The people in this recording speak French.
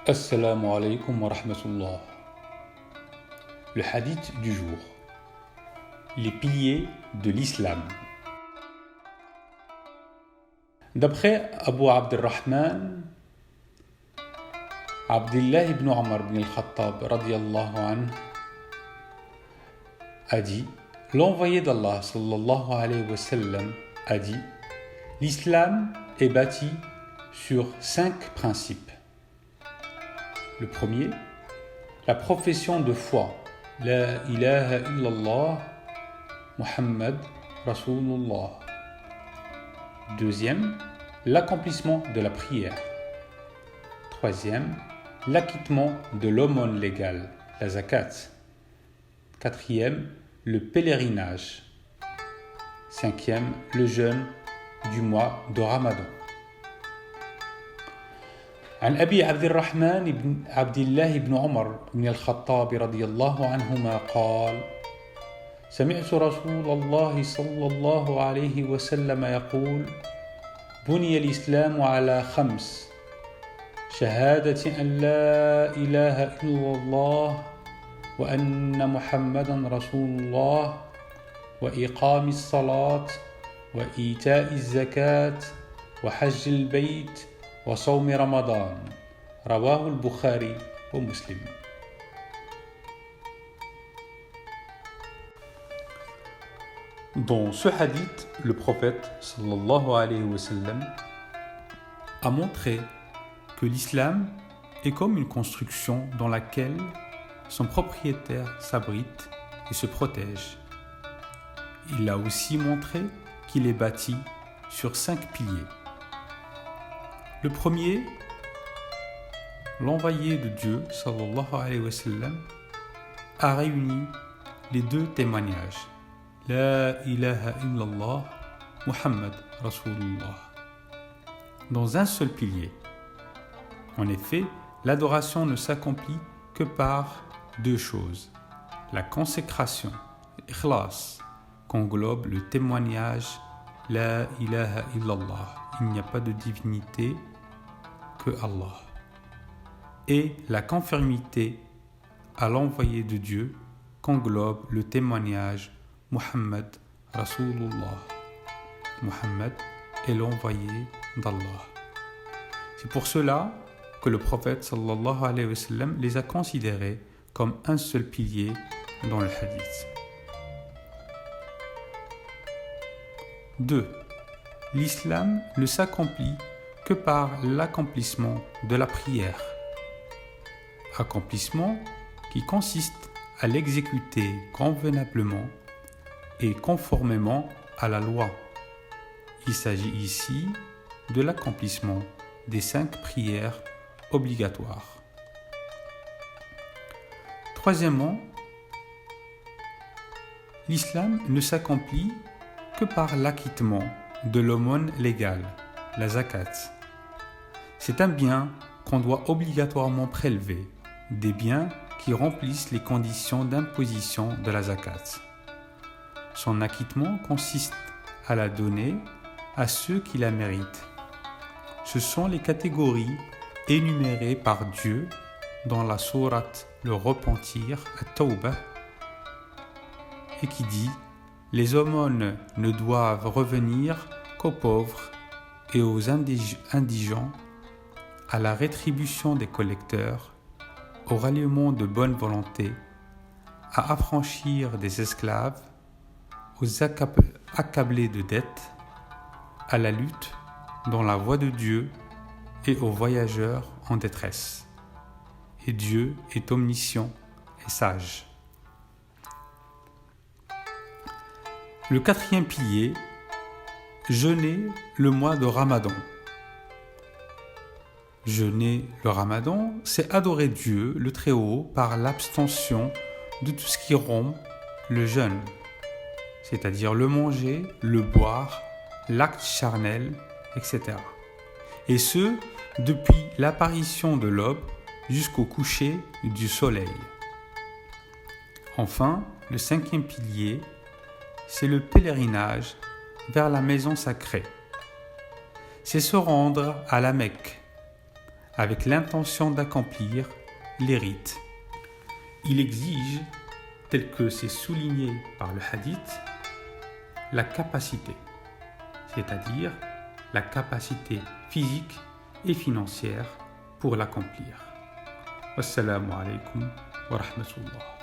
Assalamu alaikum wa rahmatullah. Le hadith du jour. Les piliers de l'islam. D'après Abu Abdurrahman, Abdullah ibn Omar ibn al-Khattab radiyallahu anhu a dit, l'envoyé d'Allah sallallahu alayhi wa sallam a dit, l'islam est bâti sur 5 principes. Le premier, la profession de foi, La ilaha illallah, Muhammad Rasulullah. Deuxième, l'accomplissement de la prière. Troisième, l'acquittement de l'aumône légale, la zakat. Quatrième, le pèlerinage. Cinquième, le jeûne du mois de Ramadan. عن أبي عبد الرحمن بن عبد الله بن عمر بن الخطاب رضي الله عنهما قال سمعت رسول الله صلى الله عليه وسلم يقول بني الإسلام على 5 شهادة أن لا إله إلا الله وأن محمدا رسول الله وإقام الصلاة وإيتاء الزكاة وحج البيت وصوم رمضان رواه البخاري ومسلم. Dans ce hadith, le prophète sallallahu alayhi wa sallam a montré que l'islam est comme une construction dans laquelle son propriétaire s'abrite et se protège. Il a aussi montré qu'il est bâti sur 5 piliers. Le premier, l'envoyé de Dieu, sallallahu alayhi wa sallam, a réuni les 2 témoignages, La ilaha illallah, Muhammad Rasulullah, dans un seul pilier. En effet, l'adoration ne s'accomplit que par 2 choses. La consécration, l'ikhlas, qu'englobe le témoignage La ilaha illallah, il n'y a pas de divinité que Allah. Et la conformité à l'envoyé de Dieu qu'englobe le témoignage Muhammad Rasulullah. Muhammad est l'envoyé d'Allah. C'est pour cela que le prophète sallallahu alayhi wa sallam les a considérés comme un seul pilier dans le hadith. 2. L'islam ne s'accomplit que par l'accomplissement de la prière. Accomplissement qui consiste à l'exécuter convenablement et conformément à la loi. Il s'agit ici de l'accomplissement des 5 prières obligatoires. Troisièmement, l'islam ne s'accomplit que par l'acquittement de l'aumône légale, la zakat. C'est un bien qu'on doit obligatoirement prélever, des biens qui remplissent les conditions d'imposition de la zakat. Son acquittement consiste à la donner à ceux qui la méritent. Ce sont les catégories énumérées par Dieu dans la sourate Le Repentir, At-Tawbah, et qui dit « Les aumônes ne doivent revenir qu'aux pauvres et aux indigents, à la rétribution des collecteurs, au ralliement de bonne volonté, à affranchir des esclaves, aux accablés de dettes, à la lutte dans la voie de Dieu et aux voyageurs en détresse. Et Dieu est omniscient et sage. » Le 4e pilier, jeûner le mois de Ramadan. Jeûner le Ramadan, c'est adorer Dieu, le Très-Haut, par l'abstention de tout ce qui rompt le jeûne, c'est-à-dire le manger, le boire, l'acte charnel, etc. Et ce, depuis l'apparition de l'aube jusqu'au coucher du soleil. Enfin, le 5e pilier, c'est le pèlerinage vers la maison sacrée. C'est se rendre à la Mecque, avec l'intention d'accomplir les rites. Il exige, tel que c'est souligné par le hadith, la capacité, c'est-à-dire la capacité physique et financière pour l'accomplir. Wassalamu alaikum wa rahmatullah.